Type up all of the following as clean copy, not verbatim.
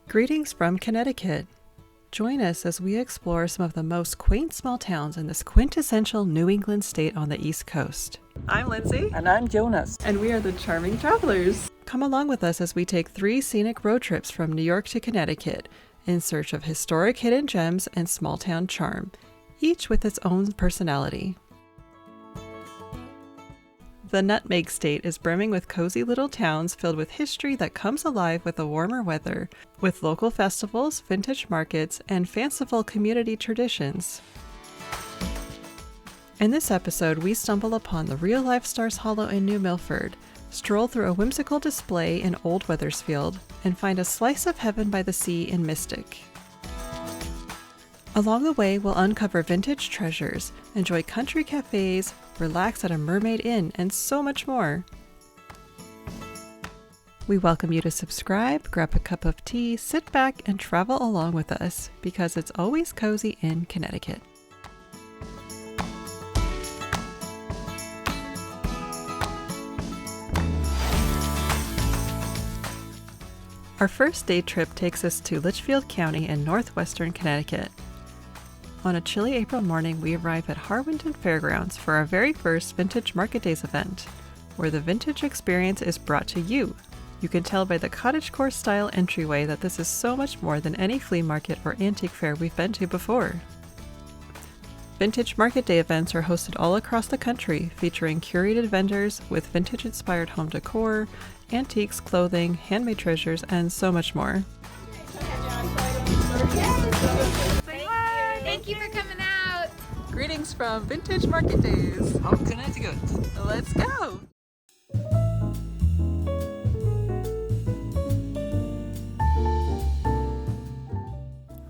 Greetings from Connecticut. Join us as we explore some of the most quaint small towns in this quintessential New England state on the East Coast. I'm Lindsay. And I'm Jonas. And we are the Charming Travelers. Come along with us as we take 3 scenic road trips from New York to Connecticut in search of historic hidden gems and small town charm, each with its own personality. The Nutmeg State is brimming with cozy little towns filled with history that comes alive with the warmer weather, with local festivals, vintage markets, and fanciful community traditions. In this episode, we stumble upon the real-life Stars Hollow in New Milford, stroll through a whimsical display in Old Wethersfield, and find a slice of heaven by the sea in Mystic. Along the way, we'll uncover vintage treasures, enjoy country cafes, relax at a Mermaid Inn, and so much more. We welcome you to subscribe, grab a cup of tea, sit back, and travel along with us, because it's always cozy in Connecticut. Our first day trip takes us to Litchfield County in northwestern Connecticut. On a chilly April morning, we arrive at Harwinton Fairgrounds for our very first Vintage Market Days event, where the vintage experience is brought to you. You can tell by the cottagecore style entryway that this is so much more than any flea market or antique fair we've been to before. Vintage Market Day events are hosted all across the country, featuring curated vendors with vintage-inspired home decor, antiques, clothing, handmade treasures, and so much more. Thank you for coming out. Greetings from Vintage Market Days. From Connecticut. Let's go!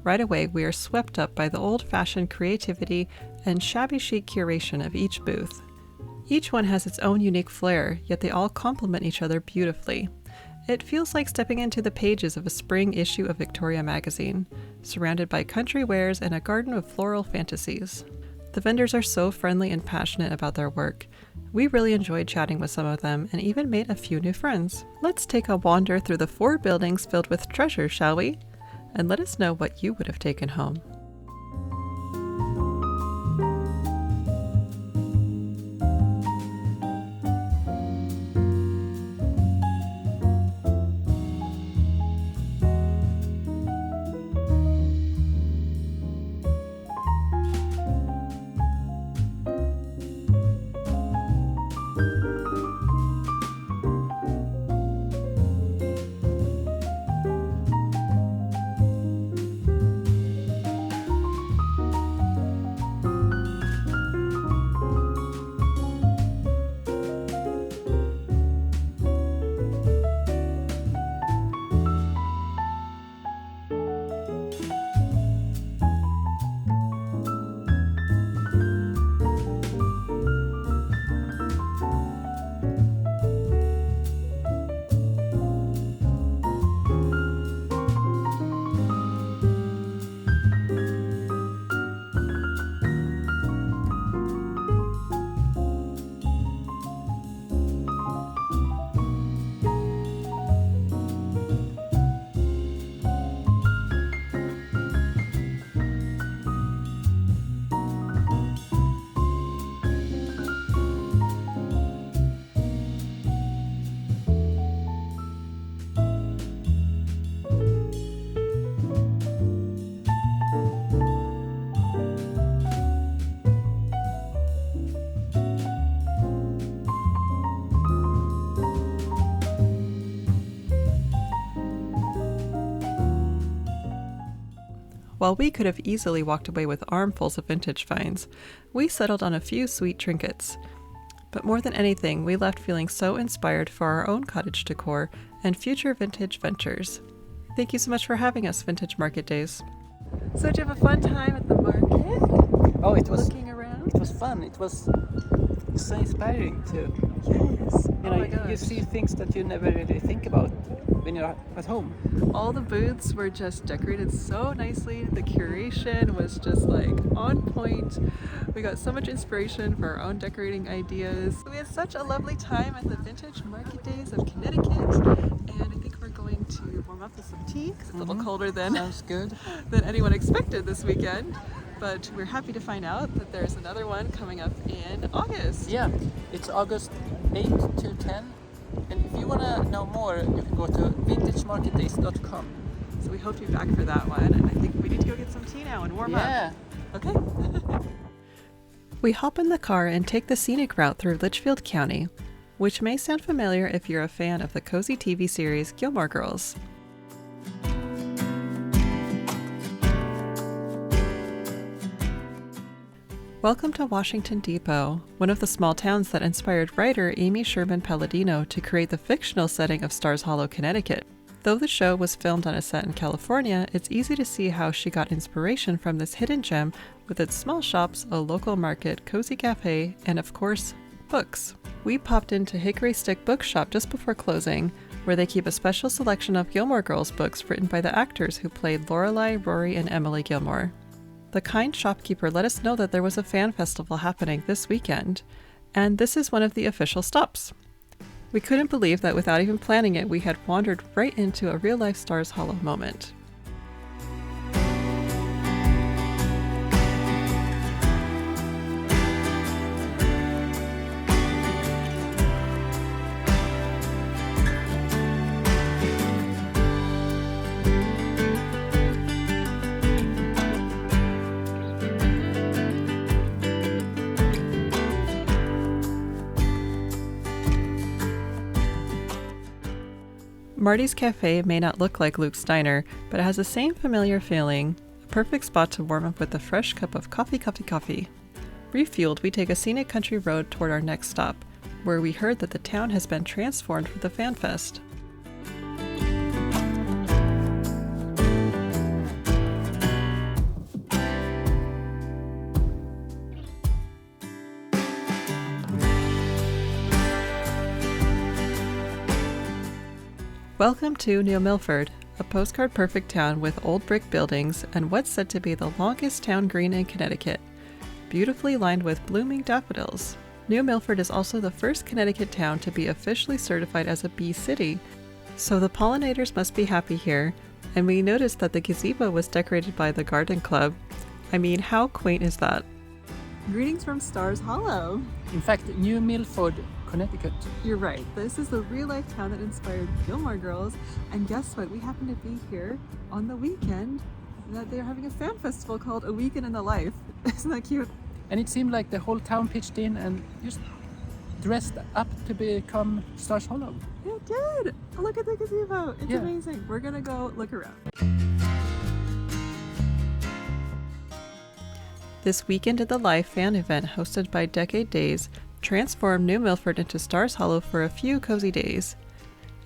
Right away, we are swept up by the old-fashioned creativity and shabby chic curation of each booth. Each one has its own unique flair, yet they all complement each other beautifully. It feels like stepping into the pages of a spring issue of Victoria magazine, surrounded by country wares and a garden of floral fantasies. The vendors are so friendly and passionate about their work. We really enjoyed chatting with some of them and even made a few new friends. Let's take a wander through the 4 buildings filled with treasure, shall we? And let us know what you would have taken home. While we could have easily walked away with armfuls of vintage finds, we settled on a few sweet trinkets. But more than anything, we left feeling so inspired for our own cottage decor and future vintage ventures. Thank you so much for having us, Vintage Market Days. So did you have a fun time at the market? Oh, it was Looking around? It was fun. It was so inspiring too. Yes. You know, you see things that you never really think about when you're at home. All the booths were just decorated so nicely. The curation was just like on point. We got so much inspiration for our own decorating ideas. We had such a lovely time at the Vintage Market Days of Connecticut, and I think we're going to warm up with some tea tea. It's a little colder than Sounds good. than anyone expected this weekend. But we're happy to find out that there's another one coming up in August. Yeah, it's August 8 to 10. And if you want to know more, you can go to vintagemarketdays.com. So we hope to be back for that one. And I think we need to go get some tea now and warm up. Yeah. Okay. We hop in the car and take the scenic route through Litchfield County, which may sound familiar if you're a fan of the cozy TV series Gilmore Girls. Welcome to Washington Depot, one of the small towns that inspired writer Amy Sherman Palladino to create the fictional setting of Stars Hollow, Connecticut. Though the show was filmed on a set in California, it's easy to see how she got inspiration from this hidden gem with its small shops, a local market, cozy cafe, and of course, books. We popped into Hickory Stick Bookshop just before closing, where they keep a special selection of Gilmore Girls books written by the actors who played Lorelai, Rory, and Emily Gilmore. The kind shopkeeper let us know that there was a fan festival happening this weekend, and this is one of the official stops. We couldn't believe that without even planning it, we had wandered right into a real-life Stars Hollow moment. Marty's Cafe may not look like Luke's Diner, but it has the same familiar feeling, a perfect spot to warm up with a fresh cup of coffee. Refueled, we take a scenic country road toward our next stop, where we heard that the town has been transformed for the Fan Fest. Welcome to New Milford, a postcard-perfect town with old brick buildings and what's said to be the longest town green in Connecticut, beautifully lined with blooming daffodils. New Milford is also the first Connecticut town to be officially certified as a bee city, so the pollinators must be happy here, and we noticed that the gazebo was decorated by the garden club. I mean, how quaint is that? Greetings from Stars Hollow. In fact, New Milford, Connecticut. You're right. This is the real-life town that inspired Gilmore Girls. And guess what? We happen to be here on the weekend that they're having a fan festival called A Weekend in the Life. Isn't that cute? And it seemed like the whole town pitched in and just dressed up to become Stars Hollow. It did! Look at the gazebo. It's amazing. We're gonna go look around. This Weekend in the Life fan event hosted by Decade Days transformed New Milford into Stars Hollow for a few cozy days.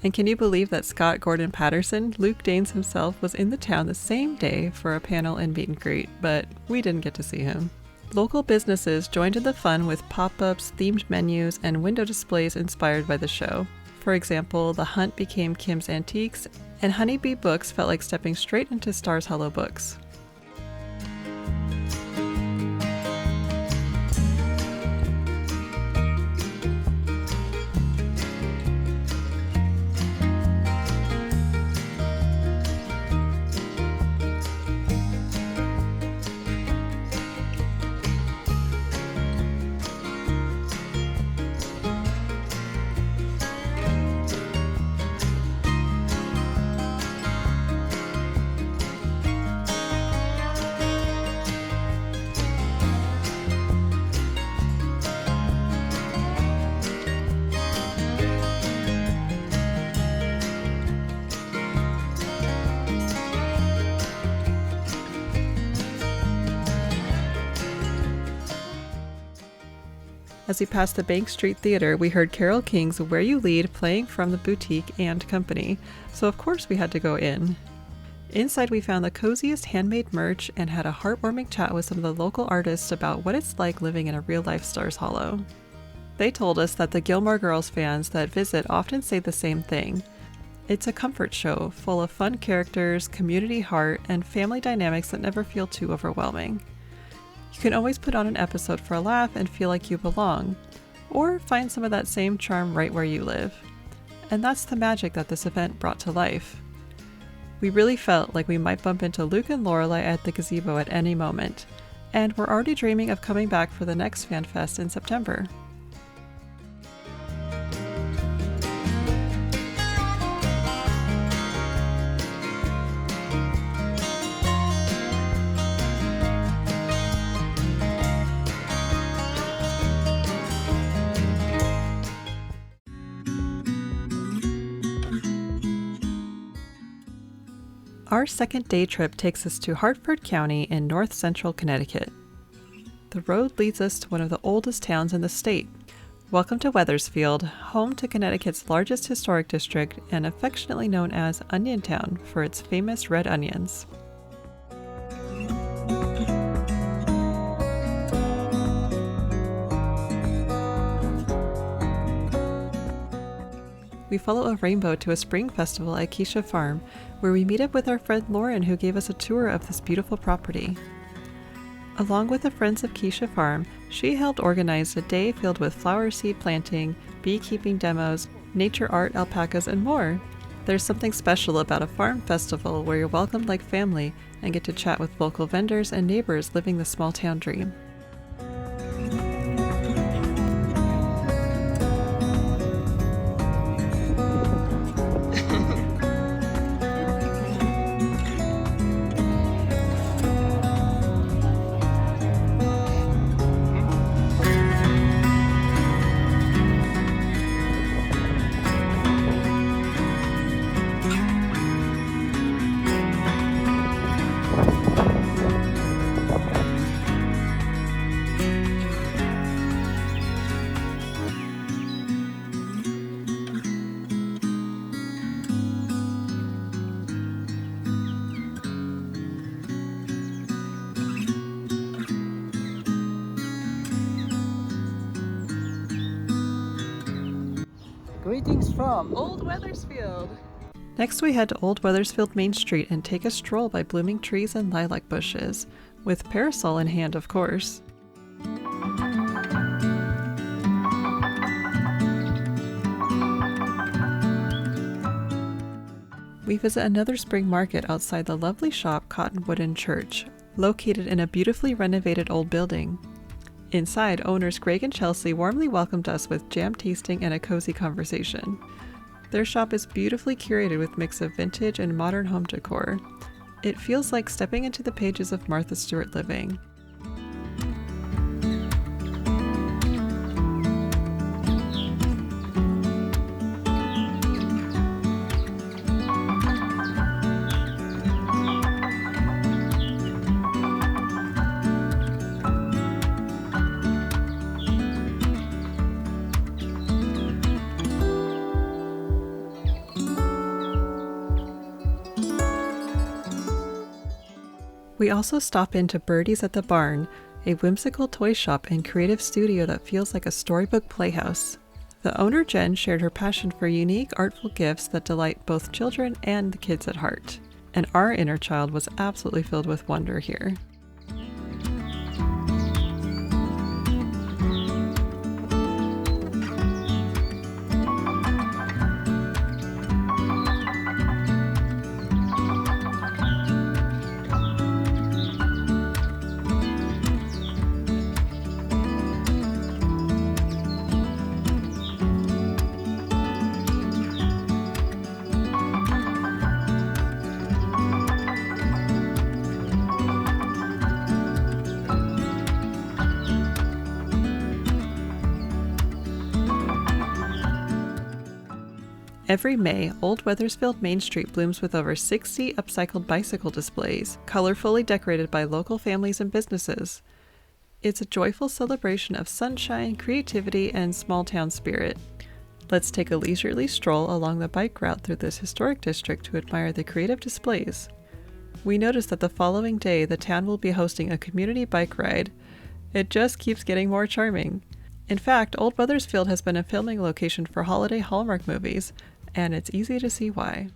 And can you believe that Scott Gordon Patterson, Luke Danes himself, was in the town the same day for a panel and meet and greet, but we didn't get to see him. Local businesses joined in the fun with pop-ups, themed menus, and window displays inspired by the show. For example, The Hunt became Kim's Antiques, and Honeybee Books felt like stepping straight into Stars Hollow books. As we passed the Bank Street Theater, we heard Carole King's Where You Lead playing from the boutique and company, so of course we had to go in. Inside we found the coziest handmade merch and had a heartwarming chat with some of the local artists about what it's like living in a real-life Stars Hollow. They told us that the Gilmore Girls fans that visit often say the same thing. It's a comfort show, full of fun characters, community heart, and family dynamics that never feel too overwhelming. You can always put on an episode for a laugh and feel like you belong, or find some of that same charm right where you live. And that's the magic that this event brought to life. We really felt like we might bump into Luke and Lorelai at the gazebo at any moment, and we're already dreaming of coming back for the next Fan Fest in September. Our second day trip takes us to Hartford County in north central Connecticut. The road leads us to one of the oldest towns in the state. Welcome to Wethersfield, home to Connecticut's largest historic district and affectionately known as Onion Town for its famous red onions. We follow a rainbow to a spring festival at Kycia Farm, where we meet up with our friend Lauren, who gave us a tour of this beautiful property. Along with the Friends of Kycia Farm, she helped organize a day filled with flower seed planting, beekeeping demos, nature art, alpacas, and more. There's something special about a farm festival where you're welcomed like family and get to chat with local vendors and neighbors living the small town dream. Greetings from Old Wethersfield! Next we head to Old Wethersfield Main Street and take a stroll by blooming trees and lilac bushes, with parasol in hand, of course. We visit another spring market outside the lovely shop Cottonwood and Church, located in a beautifully renovated old building. Inside, owners Greg and Chelsea warmly welcomed us with jam tasting and a cozy conversation. Their shop is beautifully curated with a mix of vintage and modern home decor. It feels like stepping into the pages of Martha Stewart living. We also stop into Birdie's at the Barn, a whimsical toy shop and creative studio that feels like a storybook playhouse. The owner, Jen, shared her passion for unique, artful gifts that delight both children and the kids at heart. And our inner child was absolutely filled with wonder here. Every May, Old Wethersfield Main Street blooms with over 60 upcycled bicycle displays, colorfully decorated by local families and businesses. It's a joyful celebration of sunshine, creativity, and small-town spirit. Let's take a leisurely stroll along the bike route through this historic district to admire the creative displays. We noticed that the following day, the town will be hosting a community bike ride. It just keeps getting more charming. In fact, Old Wethersfield has been a filming location for holiday Hallmark movies, and it's easy to see why.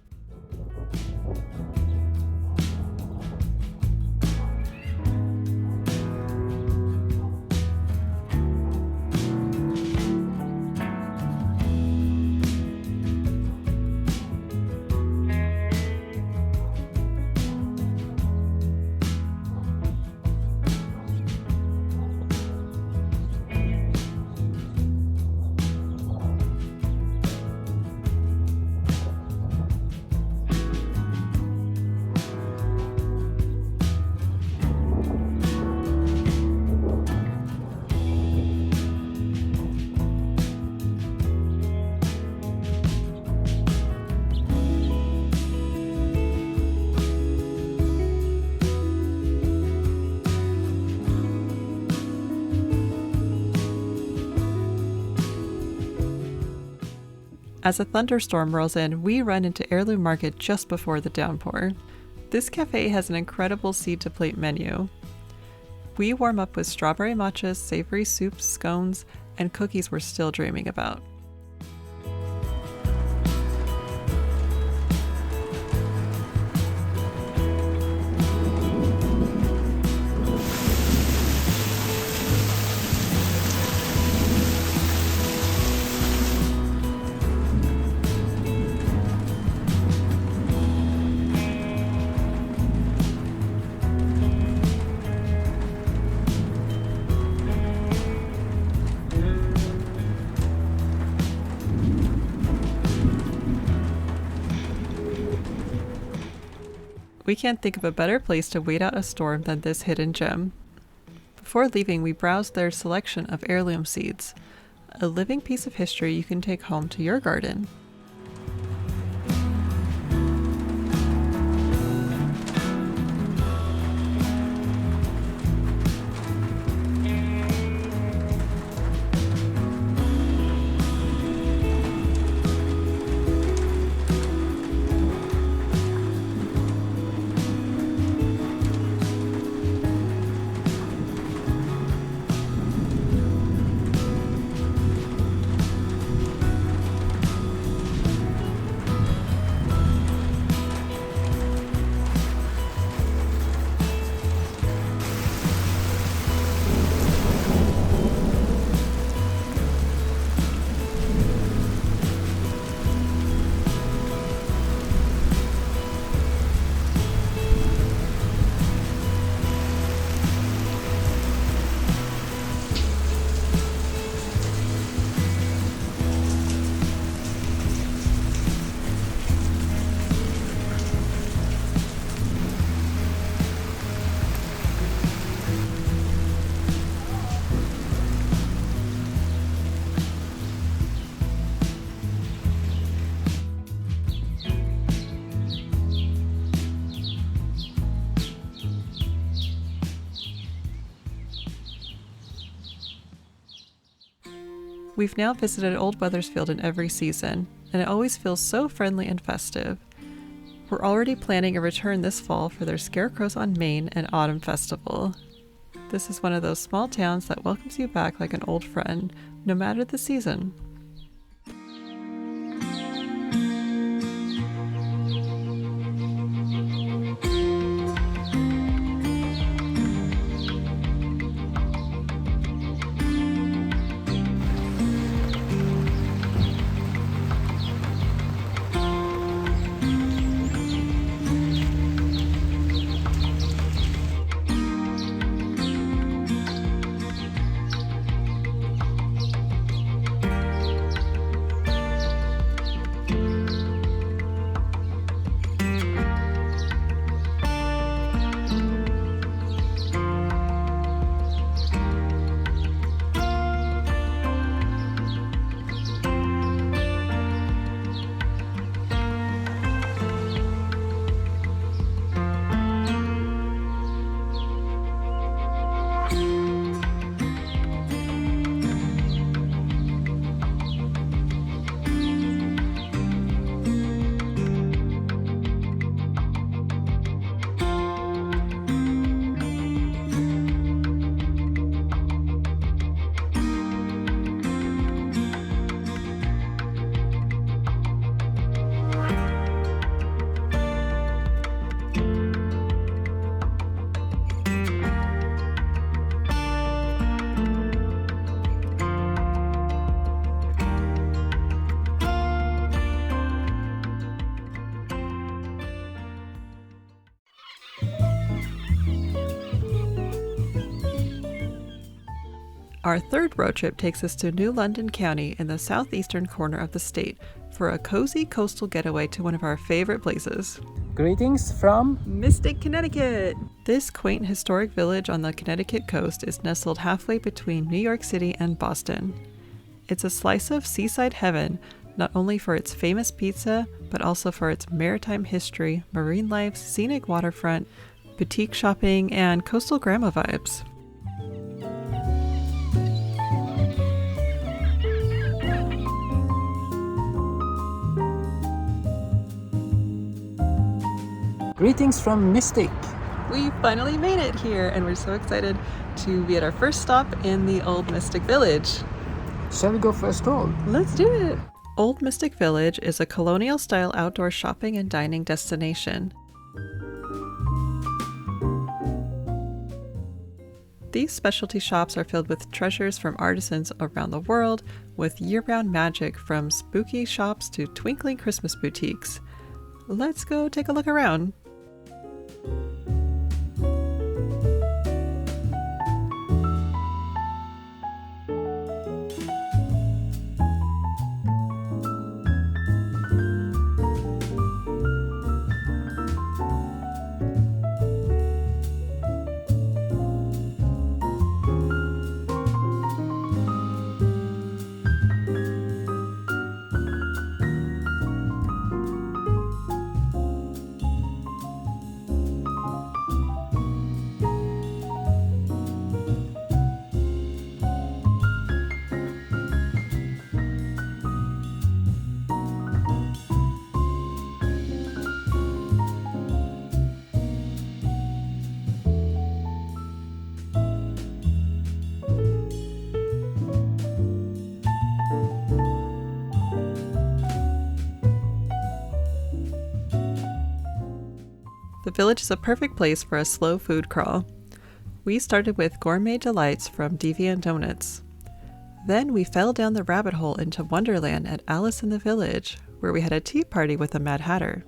As a thunderstorm rolls in, we run into Heirloom Market just before the downpour. This cafe has an incredible seed-to-plate menu. We warm up with strawberry matchas, savory soups, scones, and cookies we're still dreaming about. We can't think of a better place to wait out a storm than this hidden gem. Before leaving, we browsed their selection of heirloom seeds, a living piece of history you can take home to your garden. We've now visited Old Wethersfield in every season, and it always feels so friendly and festive. We're already planning a return this fall for their Scarecrows on Main and Autumn Festival. This is one of those small towns that welcomes you back like an old friend, no matter the season. Our third road trip takes us to New London County in the southeastern corner of the state for a cozy coastal getaway to one of our favorite places. Greetings from Mystic, Connecticut! This quaint historic village on the Connecticut coast is nestled halfway between New York City and Boston. It's a slice of seaside heaven, not only for its famous pizza, but also for its maritime history, marine life, scenic waterfront, boutique shopping, and coastal grandma vibes. Greetings from Mystic. We finally made it here, and we're so excited to be at our first stop in the Old Mystic Village. Shall we go for a stroll? Let's do it! Old Mystic Village is a colonial-style outdoor shopping and dining destination. These specialty shops are filled with treasures from artisans around the world, with year-round magic from spooky shops to twinkling Christmas boutiques. Let's go take a look around. The village is a perfect place for a slow food crawl. We started with gourmet delights from Deviant Donuts. Then we fell down the rabbit hole into Wonderland at Alice in the Village, where we had a tea party with the Mad Hatter.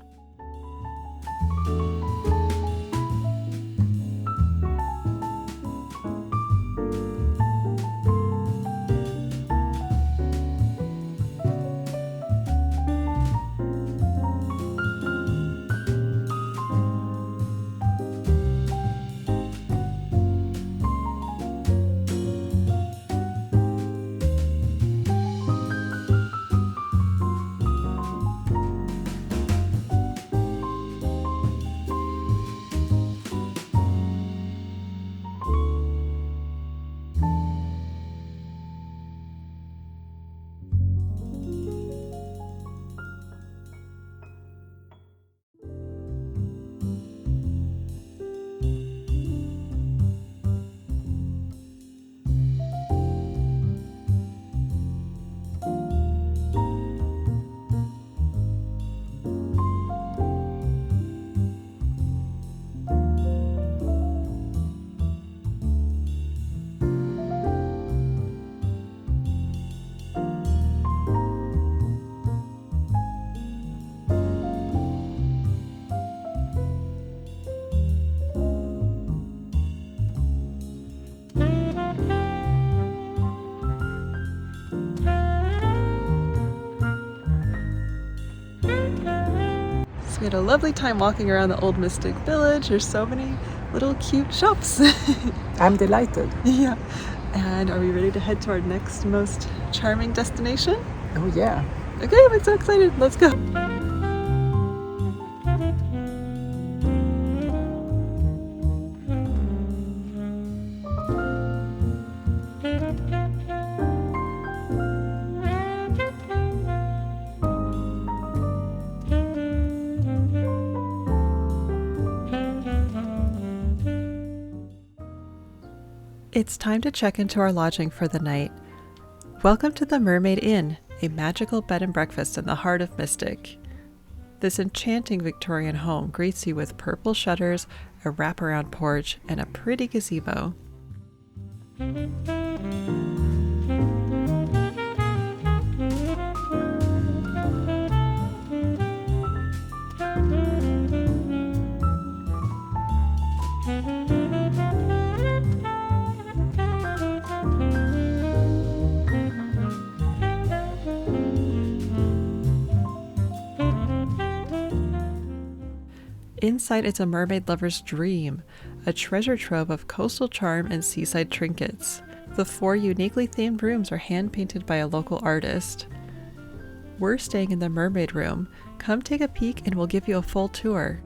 We had a lovely time walking around the Old Mystic Village. There's so many little cute shops. I'm delighted. Yeah. And are we ready to head to our next most charming destination? Oh yeah. Okay, I'm so excited. Let's go. It's time to check into our lodging for the night. Welcome to the Mermaid Inn, a magical bed and breakfast in the heart of Mystic. This enchanting Victorian home greets you with purple shutters, a wraparound porch, and a pretty gazebo. Inside, it's a mermaid lover's dream, a treasure trove of coastal charm and seaside trinkets. The 4 uniquely themed rooms are hand-painted by a local artist. We're staying in the Mermaid Room. Come take a peek and we'll give you a full tour.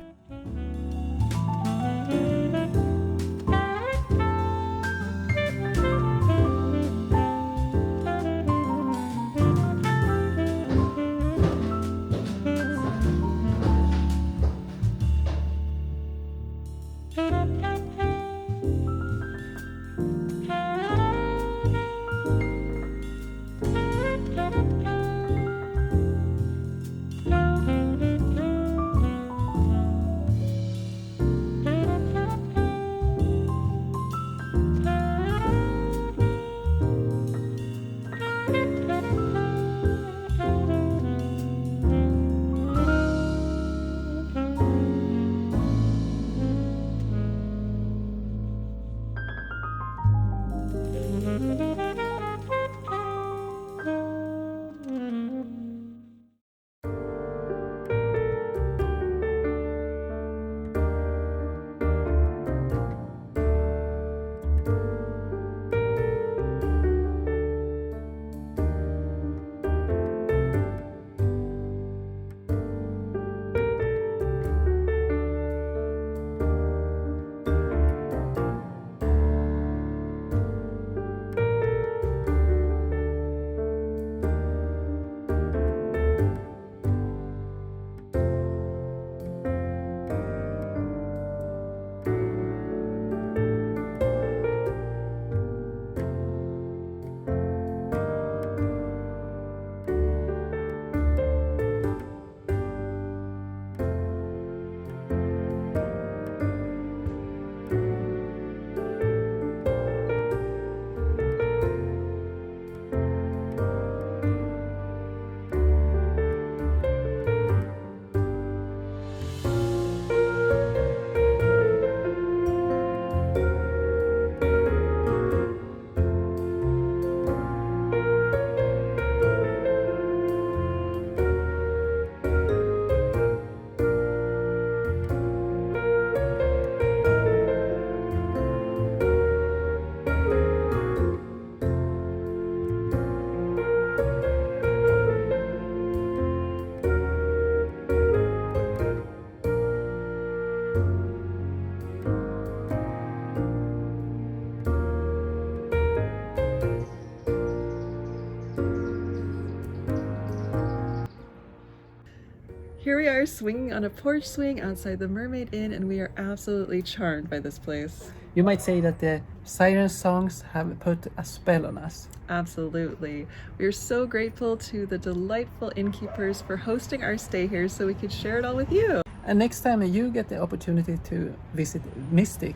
Here we are swinging on a porch swing outside the Mermaid Inn, and we are absolutely charmed by this place. You might say that the siren songs have put a spell on us. Absolutely. We are so grateful to the delightful innkeepers for hosting our stay here so we could share it all with you. And next time you get the opportunity to visit Mystic,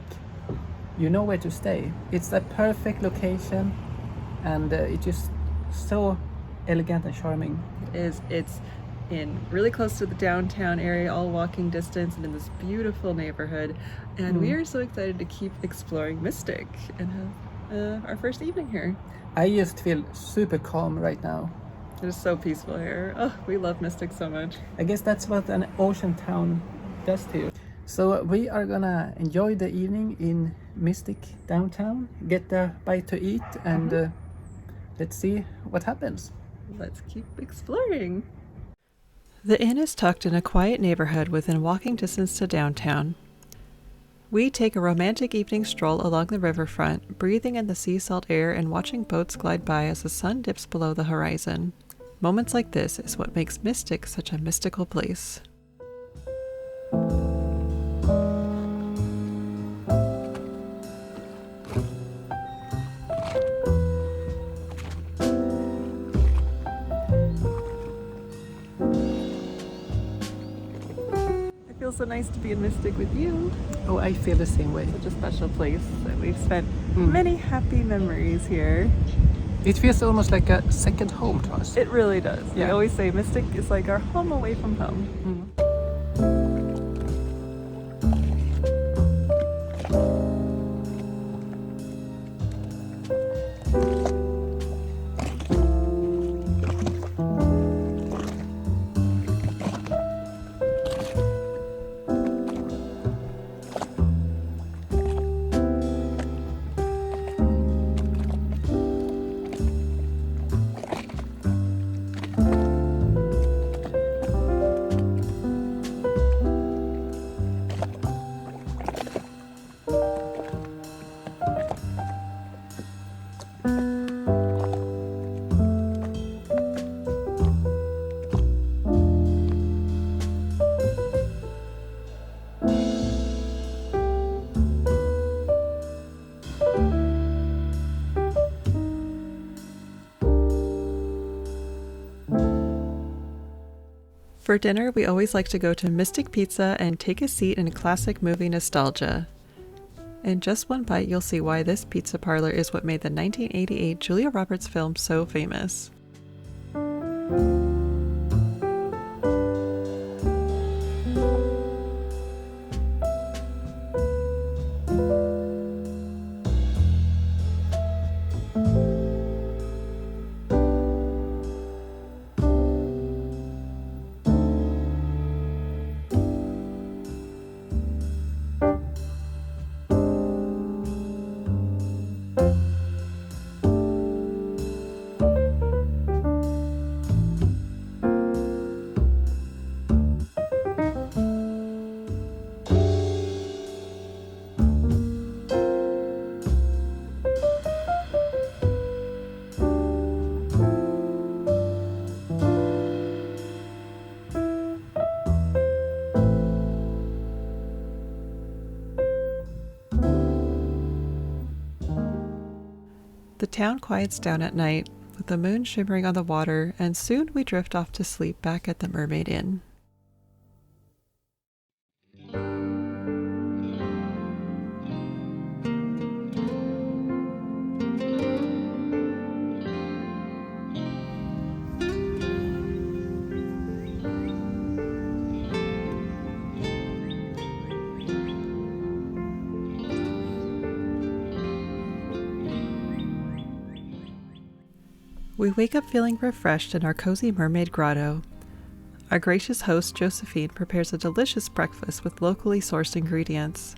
you know where to stay. It's the perfect location, and it's just so elegant and charming. It's in really close to the downtown area, all walking distance, and in this beautiful neighborhood. And we are so excited to keep exploring Mystic and have our first evening here. I just feel super calm right now. It is so peaceful here. Oh, we love Mystic so much. I guess that's what an ocean town does to you. So we are gonna enjoy the evening in Mystic downtown, get a bite to eat, and let's see what happens. Let's keep exploring. The inn is tucked in a quiet neighborhood within walking distance to downtown. We take a romantic evening stroll along the riverfront, breathing in the sea salt air and watching boats glide by as the sun dips below the horizon. Moments like this is what makes Mystic such a mystical place. It feels so nice to be in Mystic with you. Oh, I feel the same way. Such a special place that we've spent many happy memories here. It feels almost like a second home to us. It really does. Yeah. We always say Mystic is like our home away from home. For dinner, we always like to go to Mystic Pizza and take a seat in classic movie nostalgia. In just one bite, you'll see why this pizza parlor is what made the 1988 Julia Roberts film so famous. The town quiets down at night, with the moon shimmering on the water, and soon we drift off to sleep back at the Mermaid Inn. We wake up feeling refreshed in our cozy mermaid grotto. Our gracious host, Josephine, prepares a delicious breakfast with locally sourced ingredients.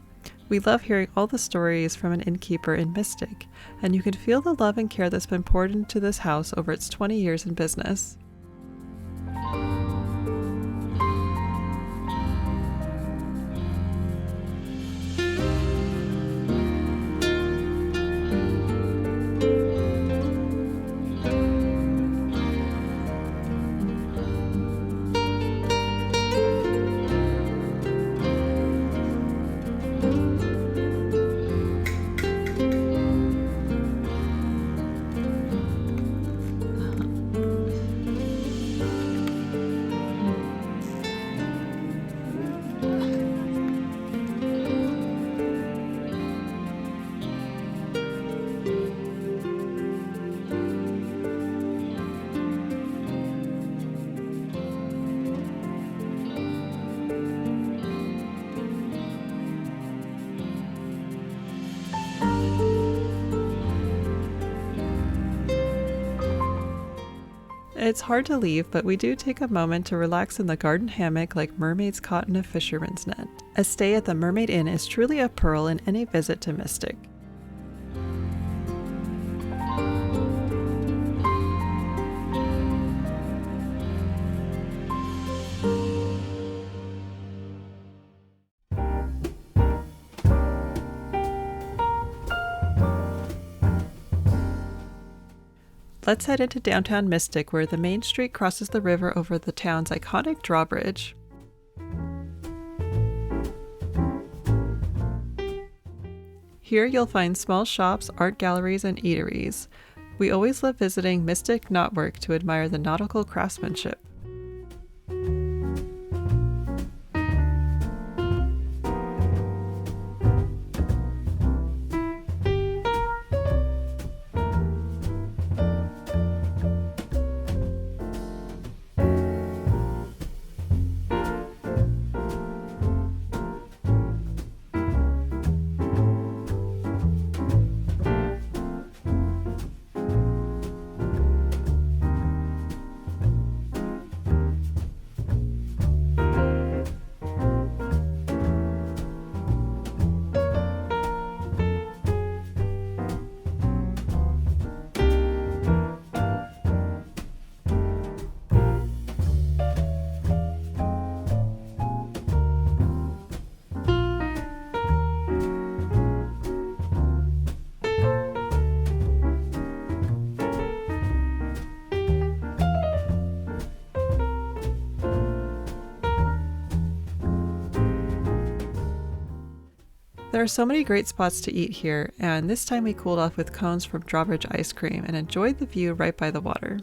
We love hearing all the stories from an innkeeper in Mystic, and you can feel the love and care that's been poured into this house over its 20 years in business. It's hard to leave, but we do take a moment to relax in the garden hammock like mermaids caught in a fisherman's net. A stay at the Mermaid Inn is truly a pearl in any visit to Mystic. Let's head into downtown Mystic, where the main street crosses the river over the town's iconic drawbridge. Here you'll find small shops, art galleries, and eateries. We always love visiting Mystic Knotwork to admire the nautical craftsmanship. There are so many great spots to eat here, and this time we cooled off with cones from Drawbridge Ice Cream and enjoyed the view right by the water.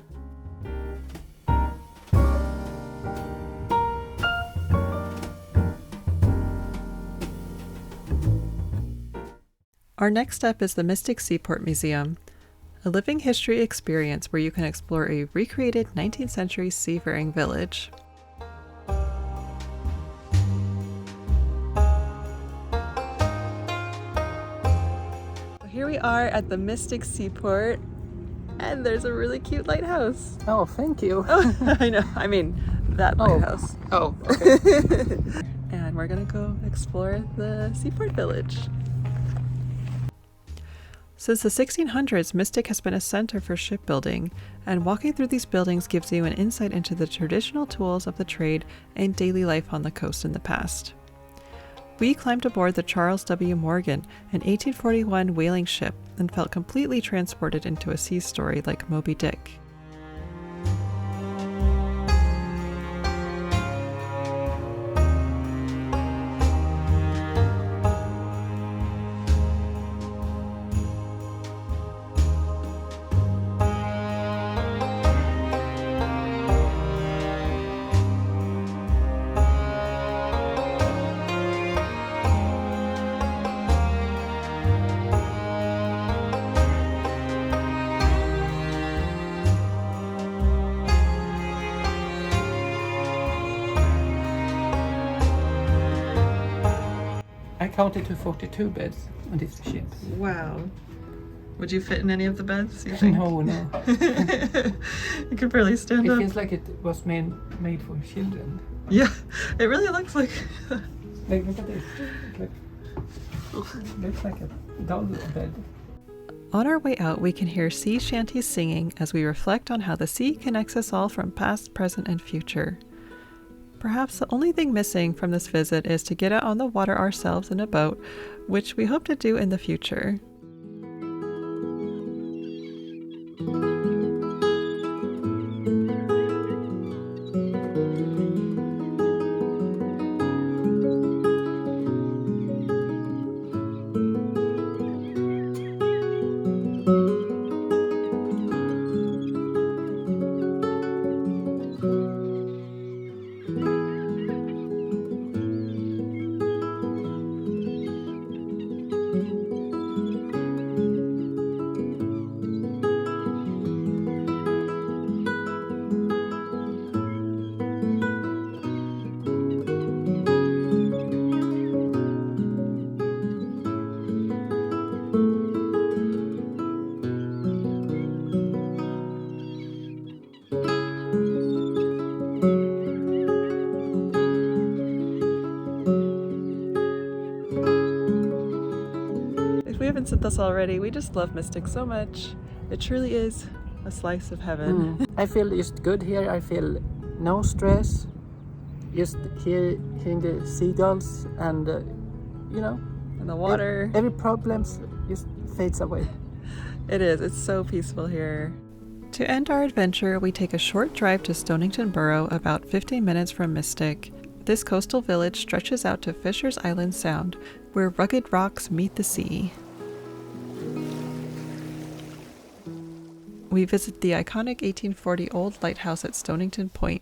Our next step is the Mystic Seaport Museum, a living history experience where you can explore a recreated 19th century seafaring village. Here we are at the Mystic Seaport, and there's a really cute lighthouse. Oh, thank you. Oh, I know. I mean, that lighthouse. Oh, okay. And we're gonna go explore the Seaport Village. Since the 1600s, Mystic has been a center for shipbuilding, and walking through these buildings gives you an insight into the traditional tools of the trade and daily life on the coast in the past. We climbed aboard the Charles W. Morgan, an 1841 whaling ship, and felt completely transported into a sea story like Moby Dick. I counted to 42 beds on this ship. Wow. Would you fit in any of the beds, you think? No. You could barely stand up. It feels like it was made for children. Yeah, it really looks like... Like, look at this. It looks like a doll bed. On our way out, we can hear sea shanties singing as we reflect on how the sea connects us all from past, present, and future. Perhaps the only thing missing from this visit is to get out on the water ourselves in a boat, which we hope to do in the future. Ivan's with us already. We just love Mystic so much. It truly is a slice of heaven. I feel just good here. I feel no stress. Just hearing the seagulls and you know, And the water. Every problem just fades away. It is. It's so peaceful here. To end our adventure, we take a short drive to Stonington Borough, about 15 minutes from Mystic. This coastal village stretches out to Fisher's Island Sound, where rugged rocks meet the sea. We visit the iconic 1840 Old Lighthouse at Stonington Point,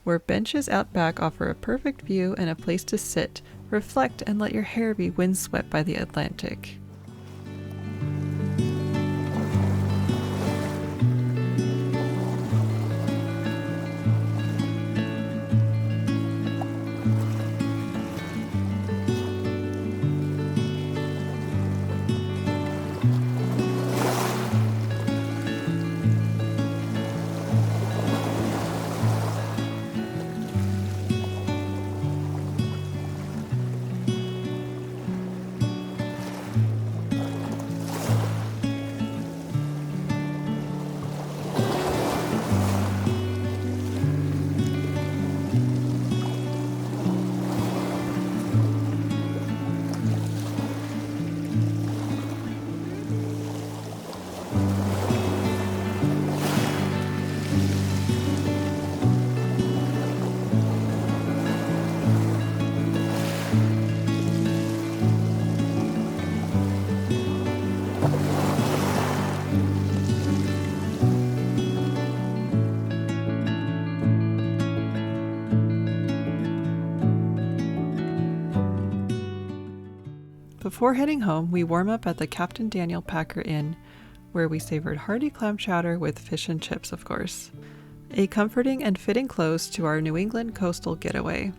where benches out back offer a perfect view and a place to sit, reflect, and let your hair be windswept by the Atlantic. Before heading home, we warm up at the Captain Daniel Packer Inn, where we savored hearty clam chowder with fish and chips, of course. A comforting and fitting close to our New England coastal getaway.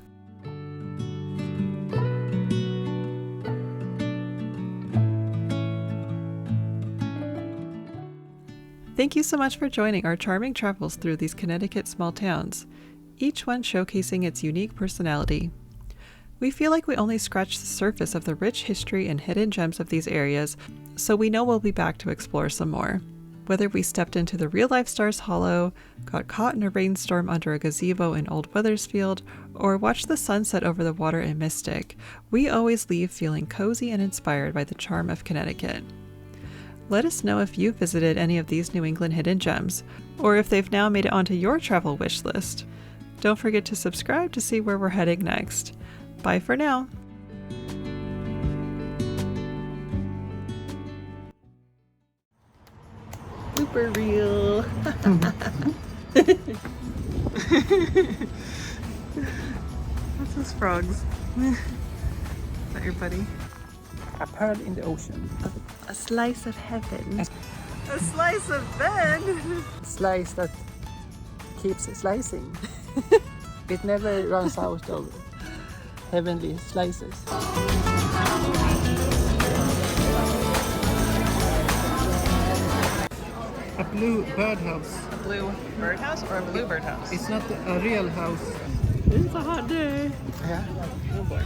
Thank you so much for joining our charming travels through these Connecticut small towns, each one showcasing its unique personality. We feel like we only scratched the surface of the rich history and hidden gems of these areas, so we know we'll be back to explore some more. Whether we stepped into the real-life Stars Hollow, got caught in a rainstorm under a gazebo in Old Wethersfield, or watched the sunset over the water in Mystic, we always leave feeling cozy and inspired by the charm of Connecticut. Let us know if you've visited any of these New England hidden gems, or if they've now made it onto your travel wish list. Don't forget to subscribe to see where we're heading next. Bye for now. Blooper reel. What's those frogs? Is that your buddy? A pearl in the ocean. A slice of heaven. A slice of Ben. A slice that keeps slicing. It never runs out of heavenly slices. A blue birdhouse. A blue birdhouse or a blue birdhouse? It's not a real house. It's a hot day. Yeah. Oh boy.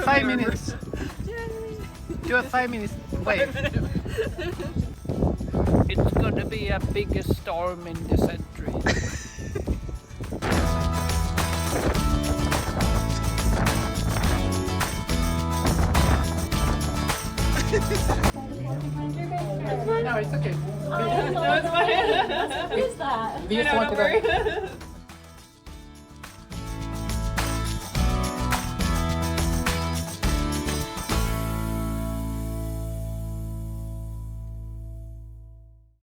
5 minutes. Do a 5 minutes wave. It's gonna be a biggest storm in the century. No, it's okay. No, it's fine. Who's that? We just wanted to